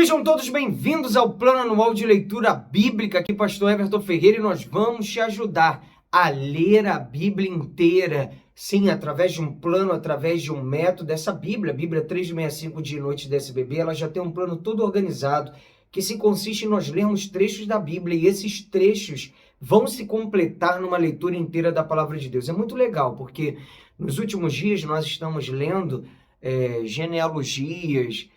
Sejam todos bem-vindos ao Plano Anual de Leitura Bíblica, aqui Pastor Everton Ferreira, e nós vamos te ajudar a ler a Bíblia inteira, sim, através de um plano, através de um método. Essa Bíblia, a Bíblia 365 Dia e Noite da SBB, ela já tem um plano todo organizado, que se consiste em nós lermos trechos da Bíblia, e esses trechos vão se completar numa leitura inteira da Palavra de Deus. É muito legal, porque nos últimos dias nós estamos lendo genealogias,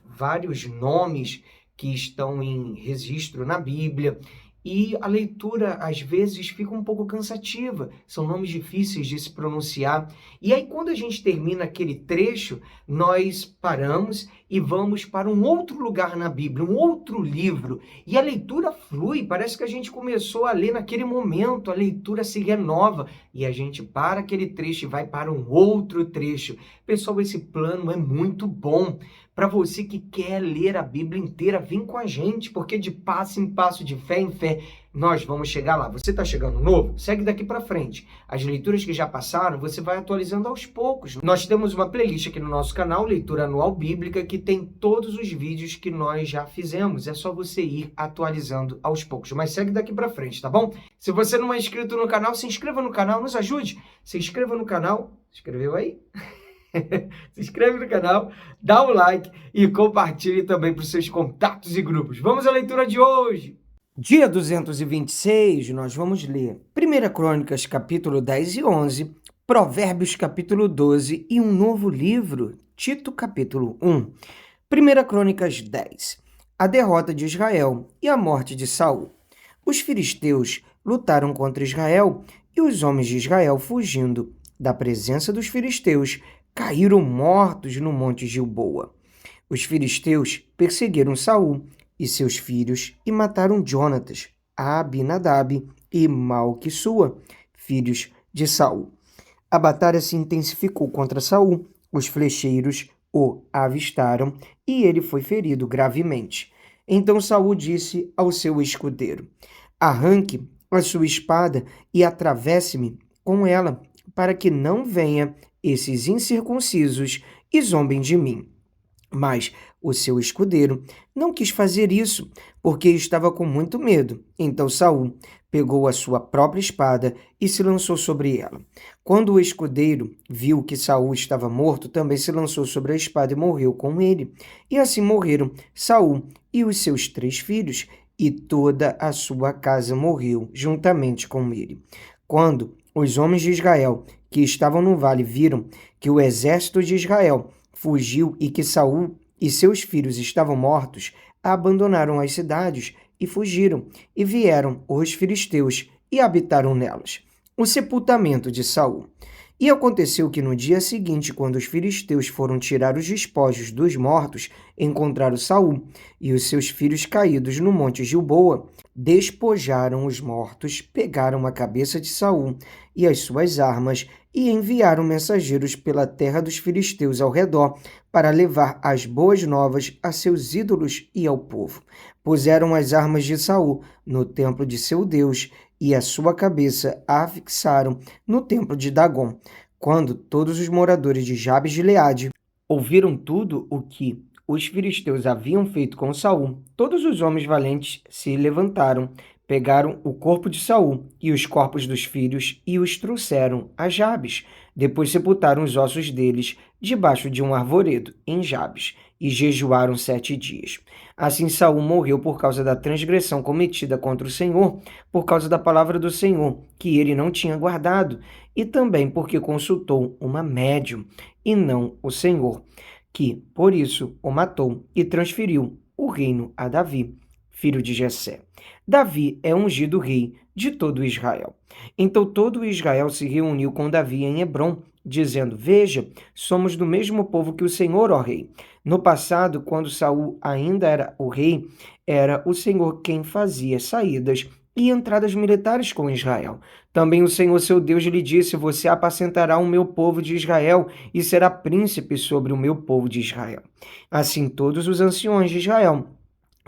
vários nomes que estão em registro na Bíblia, e a leitura às vezes fica um pouco cansativa, são nomes difíceis de se pronunciar, e aí quando a gente termina aquele trecho, nós paramos e vamos para um outro lugar na Bíblia, um outro livro, e a leitura flui, parece que a gente começou a ler naquele momento, a leitura se renova, e a gente para aquele trecho e vai para um outro trecho. Pessoal, esse plano é muito bom. Para você que quer ler a Bíblia inteira, vem com a gente, porque de passo em passo, de fé em fé, nós vamos chegar lá. Você está chegando novo? Segue daqui para frente. As leituras que já passaram, você vai atualizando aos poucos. Nós temos uma playlist aqui no nosso canal, Leitura Anual Bíblica, que tem todos os vídeos que nós já fizemos. É só você ir atualizando aos poucos. Mas segue daqui para frente, tá bom? Se você não é inscrito no canal, se inscreva no canal, nos ajude. Se inscreva no canal. Escreveu aí? Se inscreve no canal, dá um like e compartilhe também para os seus contatos e grupos. Vamos à leitura de hoje. Dia 226, nós vamos ler 1 Crônicas, capítulo 10 e 11, Provérbios, capítulo 12 e um novo livro, Tito, capítulo 1. 1 Crônicas 10, a derrota de Israel e a morte de Saul. Os filisteus lutaram contra Israel e os homens de Israel, fugindo da presença dos filisteus, caíram mortos no monte Gilboa. Os filisteus perseguiram Saul e seus filhos e mataram Jonatas, Abinadab e Malquissua, filhos de Saul. A batalha se intensificou contra Saul, os flecheiros o avistaram e ele foi ferido gravemente. Então Saul disse ao seu escudeiro: arranque a sua espada e atravesse-me com ela, para que não venha esses incircuncisos e zombem de mim. Mas o seu escudeiro não quis fazer isso, porque estava com muito medo. Então Saul pegou a sua própria espada e se lançou sobre ela. Quando o escudeiro viu que Saul estava morto, também se lançou sobre a espada e morreu com ele. E assim morreram Saul e os seus 3 filhos, e toda a sua casa morreu juntamente com ele. Quando os homens de Israel que estavam no vale viram que o exército de Israel fugiu e que Saul e seus filhos estavam mortos, abandonaram as cidades e fugiram, e vieram os filisteus e habitaram nelas. O sepultamento de Saul. E aconteceu que no dia seguinte, quando os filisteus foram tirar os despojos dos mortos, encontraram Saul e os seus filhos caídos no monte Gilboa, despojaram os mortos, pegaram a cabeça de Saul e as suas armas e enviaram mensageiros pela terra dos filisteus ao redor para levar as boas novas a seus ídolos e ao povo. Puseram as armas de Saul no templo de seu Deus e a sua cabeça a fixaram no templo de Dagom. Quando todos os moradores de Jabes de Gileade ouviram tudo o que os filisteus haviam feito com Saul, todos os homens valentes se levantaram, pegaram o corpo de Saul e os corpos dos filhos e os trouxeram a Jabes. Depois sepultaram os ossos deles debaixo de um arvoredo em Jabes e jejuaram 7 dias. Assim Saul morreu por causa da transgressão cometida contra o Senhor, por causa da palavra do Senhor, que ele não tinha guardado, e também porque consultou uma médium, e não o Senhor, que, por isso, o matou e transferiu o reino a Davi, filho de Jessé. Davi é ungido rei de todo Israel. Então todo Israel se reuniu com Davi em Hebrom, dizendo: veja, somos do mesmo povo que o Senhor, ó rei. No passado, quando Saul ainda era o rei, era o Senhor quem fazia saídas e entradas militares com Israel. Também o Senhor seu Deus lhe disse: você apacentará o meu povo de Israel e será príncipe sobre o meu povo de Israel. Assim todos os anciões de Israel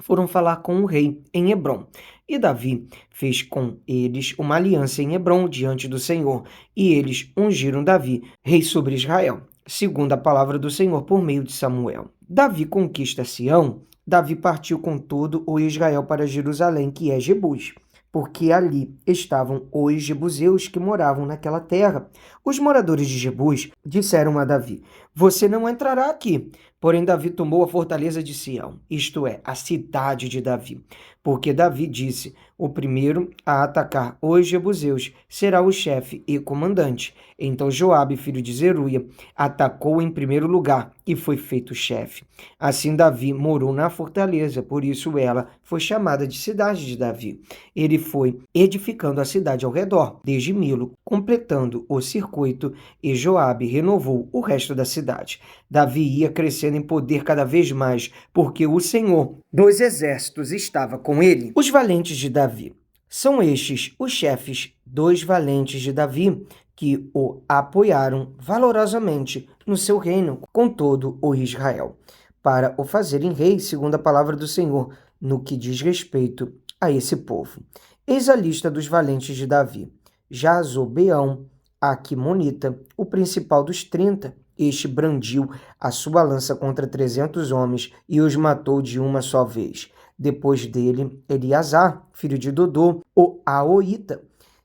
foram falar com o rei em Hebrom. E Davi fez com eles uma aliança em Hebrom diante do Senhor, e eles ungiram Davi rei sobre Israel, segundo a palavra do Senhor por meio de Samuel. Davi conquista Sião. Davi partiu com todo o Israel para Jerusalém, que é Jebus, porque ali estavam os jebuseus que moravam naquela terra. Os moradores de Jebus disseram a Davi: Você não entrará aqui. Porém, Davi tomou a fortaleza de Sião, isto é, a cidade de Davi. Porque Davi disse: O primeiro a atacar os jebuseus será o chefe e comandante. Então Joabe, filho de Zeruia, atacou em primeiro lugar e foi feito chefe. Assim Davi morou na fortaleza, por isso ela foi chamada de cidade de Davi. Ele foi edificando a cidade ao redor, desde Milo, completando o circuito, e Joabe renovou o resto da cidade. Davi ia crescendo em poder cada vez mais, porque o Senhor dos exércitos estava com ele. Os valentes de Davi. São estes os chefes dos valentes de Davi, que o apoiaram valorosamente no seu reino com todo o Israel, para o fazerem rei segundo a palavra do Senhor, no que diz respeito a esse povo. Eis a lista dos valentes de Davi. Jazobeão, Aquimonita, o principal dos 30. Este brandiu a sua lança contra 300 homens e os matou de uma só vez. Depois dele, Eleazar, filho de Dodô, o Aoíta,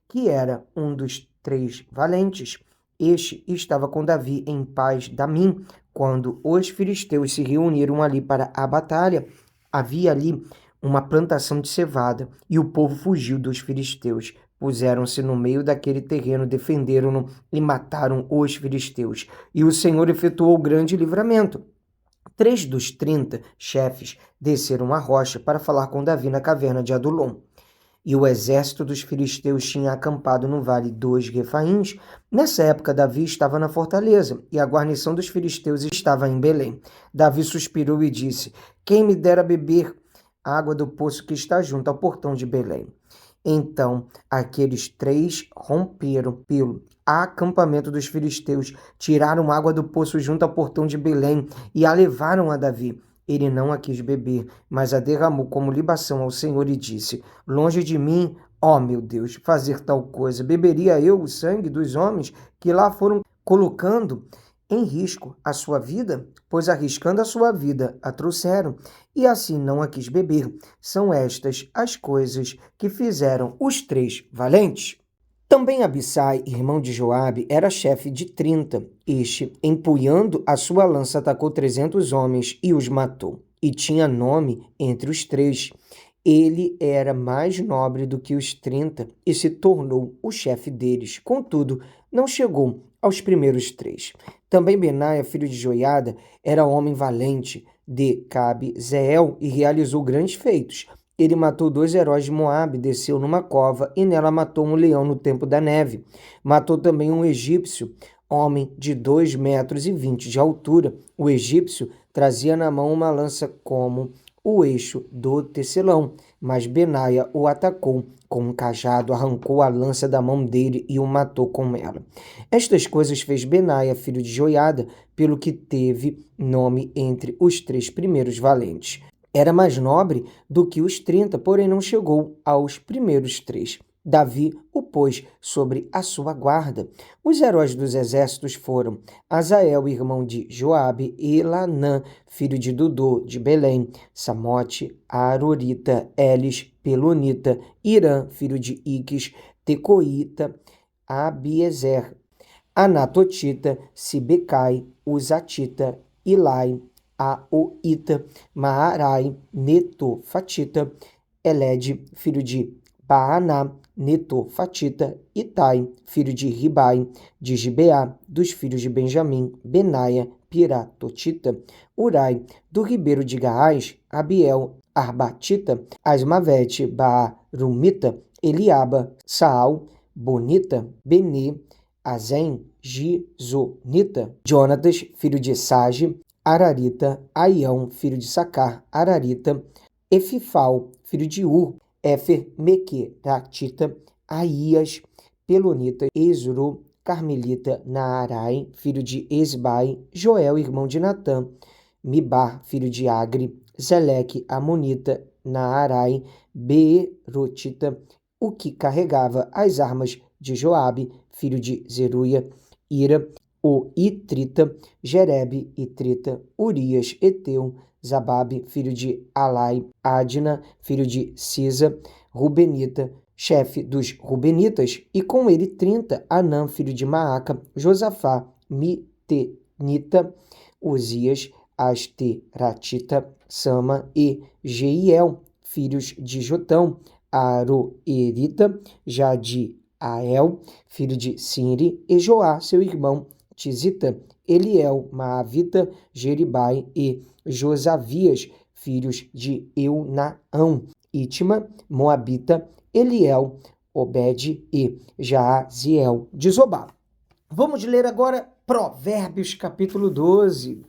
que era um dos 3 valentes. Este estava com Davi em Paz-damim, quando os filisteus se reuniram ali para a batalha. Havia ali uma plantação de cevada, e o povo fugiu dos filisteus. Puseram-se no meio daquele terreno, defenderam-no e mataram os filisteus. E o Senhor efetuou grande livramento. 3 dos 30 chefes desceram a rocha para falar com Davi na caverna de Adulom. E o exército dos filisteus tinha acampado no vale dos Refaíns. Nessa época, Davi estava na fortaleza, e a guarnição dos filisteus estava em Belém. Davi suspirou e disse: Quem me dera beber água do poço que está junto ao portão de Belém. Então, aqueles 3 romperam pelo acampamento dos filisteus, tiraram água do poço junto ao portão de Belém e a levaram a Davi. Ele não a quis beber, mas a derramou como libação ao Senhor e disse: Longe de mim, ó meu Deus, fazer tal coisa. Beberia eu o sangue dos homens que lá foram colocando em risco a sua vida? Pois arriscando a sua vida a trouxeram, e assim não a quis beber. São estas as coisas que fizeram os 3 valentes. Também Abissai, irmão de Joabe, era chefe de 30. Este, empunhando a sua lança, atacou 300 homens e os matou. E tinha nome entre os 3. Ele era mais nobre do que os 30 e se tornou o chefe deles. Contudo, não chegou aos primeiros 3. Também Benaia, filho de Joiada, era homem valente de Cabe-Zeel e realizou grandes feitos. Ele matou 2 heróis de Moabe, desceu numa cova e nela matou um leão no tempo da neve. Matou também um egípcio, homem de 2,20 metros de altura. O egípcio trazia na mão uma lança como o eixo do tecelão, mas Benaia o atacou com um cajado, arrancou a lança da mão dele e o matou com ela. Estas coisas fez Benaia, filho de Joiada, pelo que teve nome entre os 3 primeiros valentes. Era mais nobre do que os 30, porém não chegou aos primeiros 3. Davi o pôs sobre a sua guarda. Os heróis dos exércitos foram Azael, irmão de Joabe, Elanã, filho de Dodô, de Belém, Samote, Arorita, Elis, Pelonita, Irã, filho de Iques, Tecoíta, Abiezer, Anatotita, Sibecai, Uzatita, Ilai, Aoíta, Maarai, Netofatita, Elede, filho de Baaná, Netofatita, Itai, filho de Ribai, de Gibeá, dos filhos de Benjamim, Benaia, Piratotita, Urai, do ribeiro de Gaás, Abiel, Arbatita, Asmavete, Baarumita, Eliaba, Saal, Bonita, Beni, Azem, Gizonita, Jonatas, filho de Sage, Ararita, Aião, filho de Sacar, Ararita, Efifal, filho de Ur, Éfer, Mequeratita, Aías, Pelonita, Ezro, Carmelita, Naarai, filho de Esbai, Joel, irmão de Natã, Mibar, filho de Agri, Zeleque, Amonita, Naarai, Beerotita, o que carregava as armas de Joabe, filho de Zeruia, Ira, o Itrita, Jerebe, Itrita, Urias, Eteu, Zababe, filho de Alai, Adna, filho de Sisa, Rubenita, chefe dos Rubenitas, e com ele 30, Anã, filho de Maaca, Josafá, Mitenita, Uzias, Asteratita, Sama e Jeiel, filhos de Jotão, Aroerita, Jadiael, filho de Sinri, e Joá, seu irmão, Tizita, Eliel, Maavita, Jeribai e Josavias, filhos de Eunaão, Itma, Moabita, Eliel, Obed e Jaaziel de Zobá. Vamos ler agora Provérbios capítulo 12.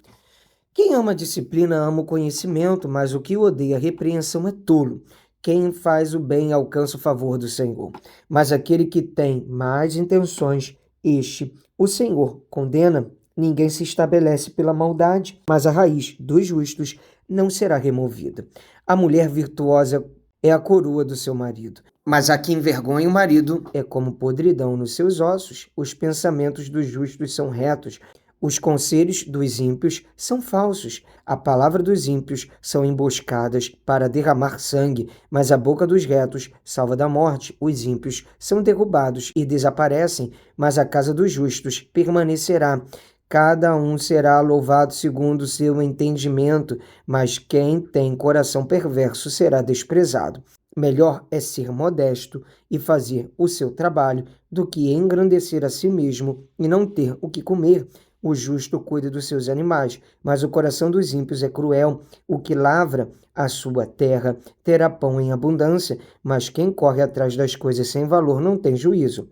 Quem ama a disciplina ama o conhecimento, mas o que odeia a repreensão é tolo. Quem faz o bem alcança o favor do Senhor, mas aquele que tem más intenções, este o Senhor condena. Ninguém se estabelece pela maldade, mas a raiz dos justos não será removida. A mulher virtuosa é a coroa do seu marido, mas a que envergonha o marido é como podridão nos seus ossos. Os pensamentos dos justos são retos, os conselhos dos ímpios são falsos. A palavra dos ímpios são emboscadas para derramar sangue, mas a boca dos retos salva da morte. Os ímpios são derrubados e desaparecem, mas a casa dos justos permanecerá. Cada um será louvado segundo o seu entendimento, mas quem tem coração perverso será desprezado. Melhor é ser modesto e fazer o seu trabalho do que engrandecer a si mesmo e não ter o que comer. O justo cuida dos seus animais, mas o coração dos ímpios é cruel. O que lavra a sua terra terá pão em abundância, mas quem corre atrás das coisas sem valor não tem juízo.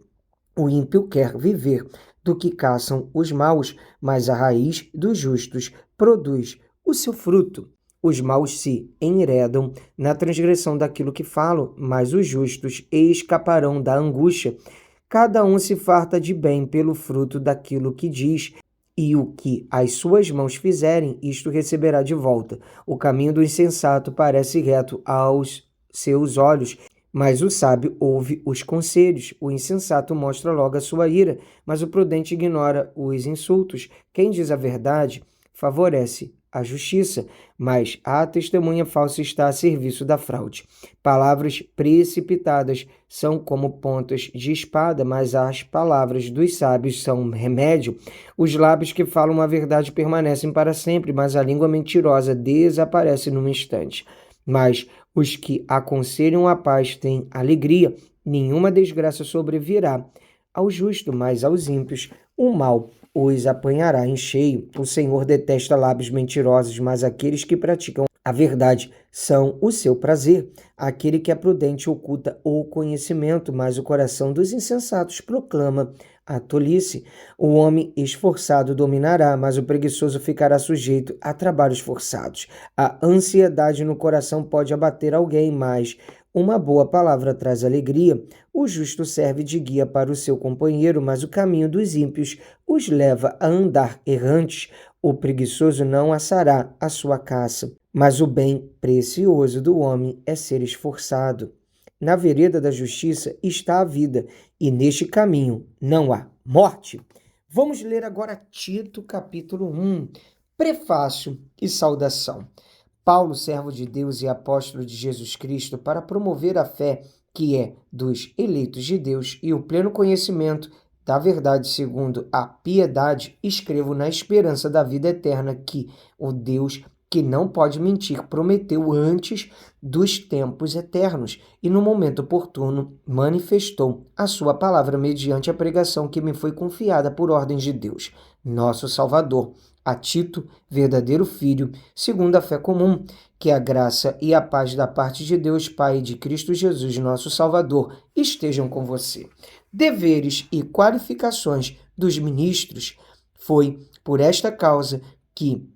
O ímpio quer viver do que caçam os maus, mas a raiz dos justos produz o seu fruto. Os maus se enredam na transgressão daquilo que falam, mas os justos escaparão da angústia. Cada um se farta de bem pelo fruto daquilo que diz, e o que as suas mãos fizerem, isto receberá de volta. O caminho do insensato parece reto aos seus olhos, mas o sábio ouve os conselhos. O insensato mostra logo a sua ira, mas o prudente ignora os insultos. Quem diz a verdade favorece a justiça, mas a testemunha falsa está a serviço da fraude. Palavras precipitadas são como pontas de espada, mas as palavras dos sábios são remédio. Os lábios que falam a verdade permanecem para sempre, mas a língua mentirosa desaparece num instante. Mas os que aconselham a paz têm alegria. Nenhuma desgraça sobrevirá ao justo, mas aos ímpios o mal os apanhará em cheio. O Senhor detesta lábios mentirosos, mas aqueles que praticam a verdade são o seu prazer. Aquele que é prudente oculta o conhecimento, mas o coração dos insensatos proclama a tolice. O homem esforçado dominará, mas o preguiçoso ficará sujeito a trabalhos forçados. A ansiedade no coração pode abater alguém, mas uma boa palavra traz alegria. O justo serve de guia para o seu companheiro, mas o caminho dos ímpios os leva a andar errantes. O preguiçoso não assará a sua caça, mas o bem precioso do homem é ser esforçado. Na vereda da justiça está a vida, e neste caminho não há morte. Vamos ler agora Tito, capítulo 1, prefácio e saudação. Paulo, servo de Deus e apóstolo de Jesus Cristo, para promover a fé que é dos eleitos de Deus e o pleno conhecimento da verdade segundo a piedade, escrevo na esperança da vida eterna que o Deus que não pode mentir prometeu antes dos tempos eternos e no momento oportuno manifestou a sua palavra mediante a pregação que me foi confiada por ordem de Deus, nosso Salvador. A Tito, verdadeiro filho, segundo a fé comum, que a graça e a paz da parte de Deus Pai e de Cristo Jesus, nosso Salvador, estejam com você. Deveres e qualificações dos ministros. Foi por esta causa que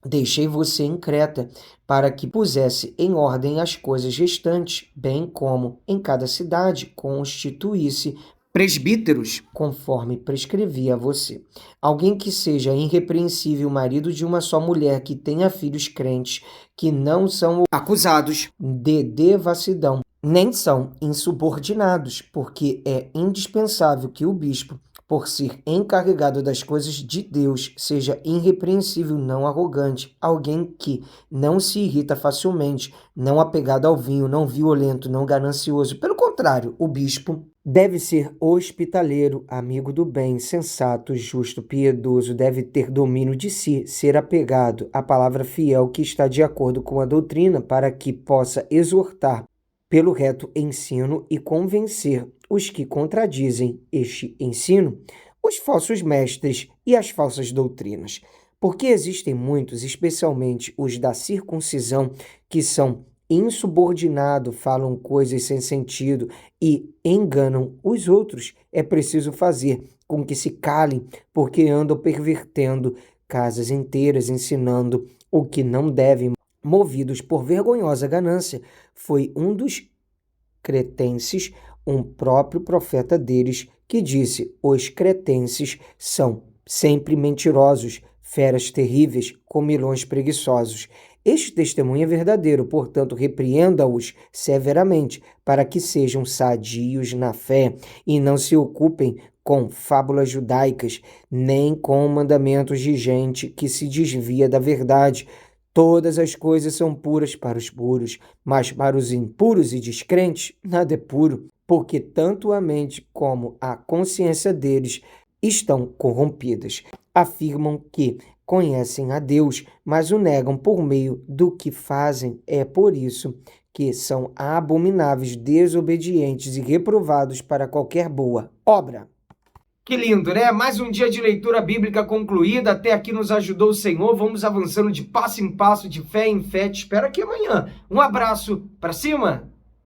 deixei você em Creta, para que pusesse em ordem as coisas restantes, bem como em cada cidade constituísse presbíteros, conforme prescrevia a você. Alguém que seja irrepreensível, marido de uma só mulher, que tenha filhos crentes, que não são acusados de devassidão, nem são insubordinados, porque é indispensável que o bispo por ser encarregado das coisas de Deus, seja irrepreensível, não arrogante, alguém que não se irrita facilmente, não apegado ao vinho, não violento, não ganancioso. Pelo contrário, o bispo deve ser hospitaleiro, amigo do bem, sensato, justo, piedoso, deve ter domínio de si, ser apegado à palavra fiel que está de acordo com a doutrina, para que possa exortar pelo reto ensino e convencer os que contradizem este ensino, os falsos mestres e as falsas doutrinas. Porque existem muitos, especialmente os da circuncisão, que são insubordinados, falam coisas sem sentido e enganam os outros. É preciso fazer com que se calem, porque andam pervertendo casas inteiras, ensinando o que não devem, movidos por vergonhosa ganância. Foi um dos cretenses, um próprio profeta deles, que disse: os cretenses são sempre mentirosos, feras terríveis, comilões preguiçosos. Este testemunho é verdadeiro, portanto, repreenda-os severamente, para que sejam sadios na fé e não se ocupem com fábulas judaicas, nem com mandamentos de gente que se desvia da verdade. Todas as coisas são puras para os puros, mas para os impuros e descrentes, nada é puro, porque tanto a mente como a consciência deles estão corrompidas. Afirmam que conhecem a Deus, mas o negam por meio do que fazem. É por isso que são abomináveis, desobedientes e reprovados para qualquer boa obra. Que lindo, né? Mais um dia de leitura bíblica concluída. Até aqui nos ajudou o Senhor. Vamos avançando de passo em passo, de fé em fé. Te espero aqui amanhã. Um abraço. Pra cima!